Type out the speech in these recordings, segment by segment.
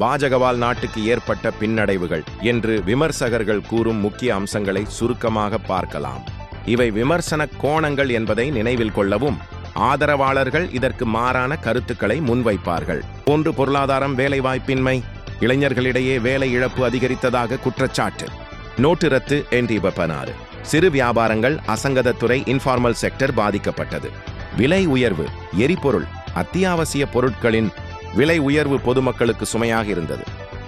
பாஜகவால் நாட்டுக்கு ஏற்பட்ட பின்னடைவுகள் என்று விமர்சகர்கள் கூறும் முக்கிய அம்சங்களை சுருக்கமாக பார்க்கலாம். இவை விமர்சன கோணங்கள் என்பதை நினைவில் கொள்ளவும், ஆதரவாளர்கள் இதற்கு மாறான கருத்துக்களை முன்வைப்பார்கள். 1. பொருளாதாரம், வேலைவாய்ப்பின்மை, இளைஞர்களிடையே வேலை இழப்பு அதிகரித்ததாக குற்றச்சாட்டு. நோட்டு ரத்து என்று சிறு வியாபாரங்கள், அசங்கதத்துறை, இன்ஃபார்மல் செக்டர் பாதிக்கப்பட்டது. விலை உயர்வு, எரிபொருள், அத்தியாவசிய பொருட்களின் விலை உயர்வு பொதுமக்களுக்கு சுமையாக இருந்தது.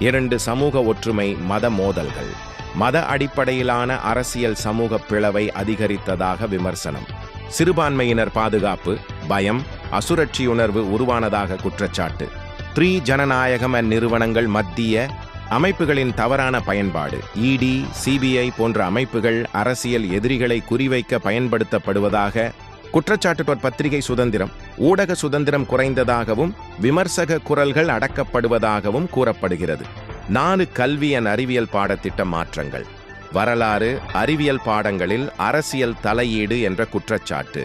2. சமூக ஒற்றுமை, மத மோதல்கள், மத அடிப்படையிலான அரசியல் சமூக பிளவை அதிகரித்ததாக விமர்சனம். சிறுபான்மையினர் பாதுகாப்பு, பயம், அசுரட்சியுணர்வு உருவானதாக குற்றச்சாட்டு. 3. ஜனநாயகம் நிறுவனங்கள், மத்திய அமைப்புகளின் தவறான பயன்பாடு. இடி, சிபிஐ போன்ற அமைப்புகள் அரசியல் எதிரிகளை குறிவைக்க பயன்படுத்தப்படுவதாக குற்றச்சாட்டு. பத்திரிகை சுதந்திரம், ஊடக சுதந்திரம் குறைந்ததாகவும் விமர்சக குரல்கள் அடக்கப்படுவதாகவும் கூறப்படுகிறது. 4. கல்வி அறிவியல் பாடத்திட்ட மாற்றங்கள், வரலாறு, அறிவியல் பாடங்களில் அரசியல் தலையீடு என்ற குற்றச்சாட்டு.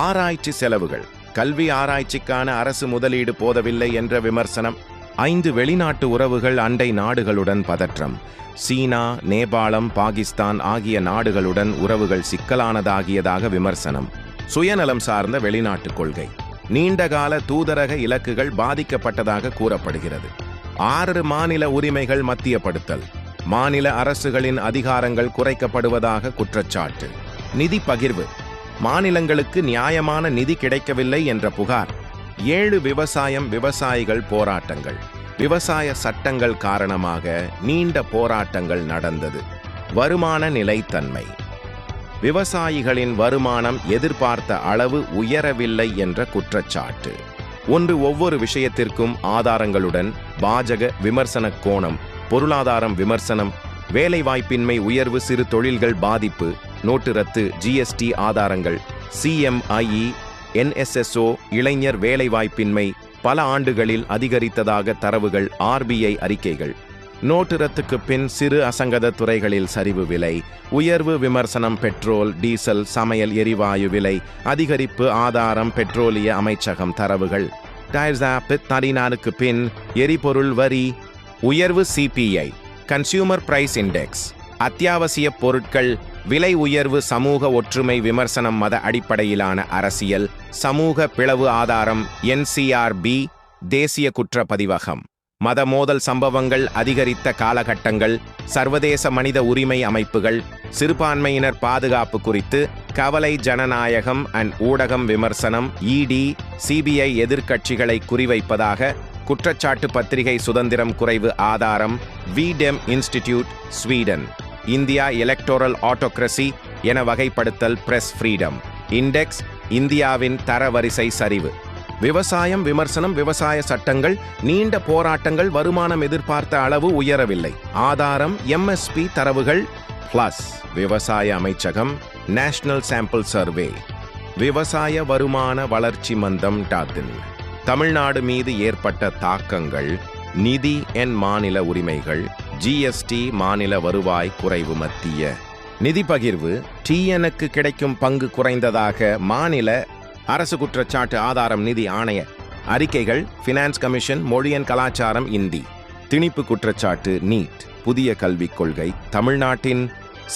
ஆராய்ச்சி செலவுகள், கல்வி ஆராய்ச்சிக்கான அரசு முதலீடு போதவில்லை என்ற விமர்சனம். 5. வெளிநாட்டு உறவுகள், அண்டை நாடுகளுடன் பதற்றம். சீனா, நேபாளம், பாகிஸ்தான் ஆகிய நாடுகளுடன் உறவுகள் சிக்கலானதாகியதாக விமர்சனம். சுயநலம் சார்ந்த வெளிநாட்டுக் கொள்கை, நீண்டகால தூதரக இலக்குகள் பாதிக்கப்பட்டதாக கூறப்படுகிறது. 6. மாநில உரிமைகள் மத்தியப்படுத்தல், மாநில அரசுகளின் அதிகாரங்கள் குறைக்கப்படுவதாக குற்றச்சாட்டு. நிதி பகிர்வு, மாநிலங்களுக்கு நியாயமான நிதி கிடைக்கவில்லை என்ற புகார். 7. விவசாயம், விவசாயிகள் போராட்டங்கள், விவசாய சட்டங்கள் காரணமாக நீண்ட போராட்டங்கள் நடந்தது. வருமான நிலைத்தன்மை, விவசாயிகளின் வருமானம் எதிர்பார்த்த அளவு உயரவில்லை என்ற குற்றச்சாட்டு. ஒவ்வொரு விஷயத்திற்கும் ஆதாரங்களுடன் பாஜக விமர்சன கோணம். பொருளாதாரம் விமர்சனம், வேலைவாய்ப்பின்மை உயர்வு, சிறு தொழில்கள் பாதிப்பு, நோட்டு ரத்து, ஜிஎஸ்டி ஆதாரங்கள், சிஎம்ஐஇ, என்எஸ்எஸ்ஓ, இளைஞர் வேலைவாய்ப்பின்மை பல ஆண்டுகளில் அதிகரித்ததாக தரவுகள், ஆர்பிஐ அறிக்கைகள். நோட்டு ரத்துக்கு பின் சிறு அசங்கத துறைகளில் சரிவு, விலை உயர்வு விமர்சனம், பெட்ரோல், டீசல், சமையல் எரிவாயு விலை அதிகரிப்பு ஆதாரம், பெட்ரோலிய அமைச்சகம் தரவுகள். 2014க்கு பின் எரிபொருள் வரி உயர்வு, சிபிஐ, கன்சியூமர் பிரைஸ் இண்டெக்ஸ், அத்தியாவசிய பொருட்கள் விலை உயர்வு, சமூக ஒற்றுமை விமர்சனம், மத அடிப்படையிலான அரசியல் சமூக பிளவு ஆதாரம், என்சிஆர்பி, தேசிய குற்றப்பதிவகம், மத மோதல் சம்பவங்கள் அதிகரித்த காலகட்டங்கள், சர்வதேச மனித உரிமை அமைப்புகள், சிறுபான்மையினர் பாதுகாப்பு குறித்து கவலை, ஜனநாயகம் ஊடகம் விமர்சனம், இடி, சிபிஐ எதிர்க்கட்சிகளை குறிவைப்பதாக குற்றச்சாட்டு. பத்திரிகை சுதந்திரம் குறைவு ஆதாரம், விடெம் இன்ஸ்டிடியூட், ஸ்வீடன். இந்தியா எலக்டோரல் ஆட்டோக்ரசி என வகைப்படுத்தல், பிரஸ் ஃப்ரீடம் இண்டெக்ஸ், இந்தியாவின் தரவரிசை சரிவு. விவசாயம் விமர்சனம், விவசாய சட்டங்கள், நீண்ட போராட்டங்கள், வருமானம் எதிர்பார்த்த அளவு உயரவில்லை. ஆதாரம், எம்எஸ்பி தரவுகள் பிளஸ் விவசாய அமைச்சகம், நேஷனல் சாம்பிள் சர்வே. விவசாய வருமான வளர்ச்சி மந்தம் டாத்தின் தமிழ்நாடு மீது ஏற்பட்ட தாக்கங்கள், நிதி மாநில உரிமைகள், ஜிஎஸ்டி, மாநில வருவாய் குறைவு, மத்திய நிதி பகிர்வு, டிஎனுக்கு கிடைக்கும் பங்கு குறைந்ததாக மாநில அரசு குற்றச்சாட்டு. ஆதாரம், நிதி ஆணைய அறிக்கைகள், பினான்ஸ் கமிஷன், மொழி கலாச்சாரம், இந்தி. திணிப்பு குற்றச்சாட்டு, நீட், புதிய கல்விக் கொள்கை, தமிழ்நாட்டின்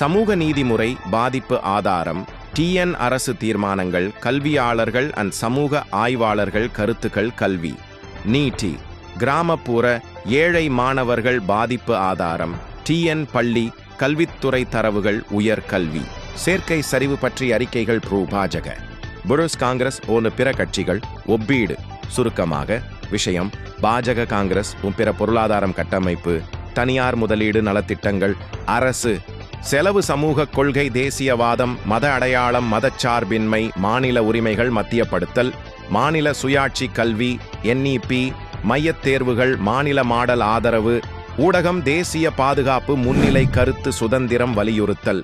சமூக நீதிமுறை பாதிப்பு. ஆதாரம், டிஎன் அரசு தீர்மானங்கள், கல்வியாளர்கள் சமூக ஆய்வாளர்கள் கருத்துக்கள், கல்வி. நீட்டி, கிராமப்புற ஏழை மாணவர்கள் பாதிப்பு. ஆதாரம், டிஎன் பள்ளி கல்வித்துறை தரவுகள், உயர் கல்வி. சேர்க்கை சரிவு பற்றி அறிக்கைகள், பாஜக, புருஸ் காங்கிரஸ் போன்ற பிற கட்சிகள். ஒப்பீடு சுருக்கமாக விஷயம், பாஜக, காங்கிரஸ் பிற பொருளாதாரம், கட்டமைப்பு, தனியார் முதலீடு, நலத்திட்டங்கள், அரசு செலவு, சமூக கொள்கை, தேசியவாதம், மத அடையாளம், மதச்சார்பின்மை, மாநில உரிமைகள் மத்தியப்படுத்தல், மாநில சுயாட்சி, கல்வி, என்இபி, மையத் தேர்வுகள், மாநில மாடல் ஆதரவு, ஊடகம், தேசிய பாதுகாப்பு, முன்னிலை, கருத்து சுதந்திரம் வலியுறுத்தல்.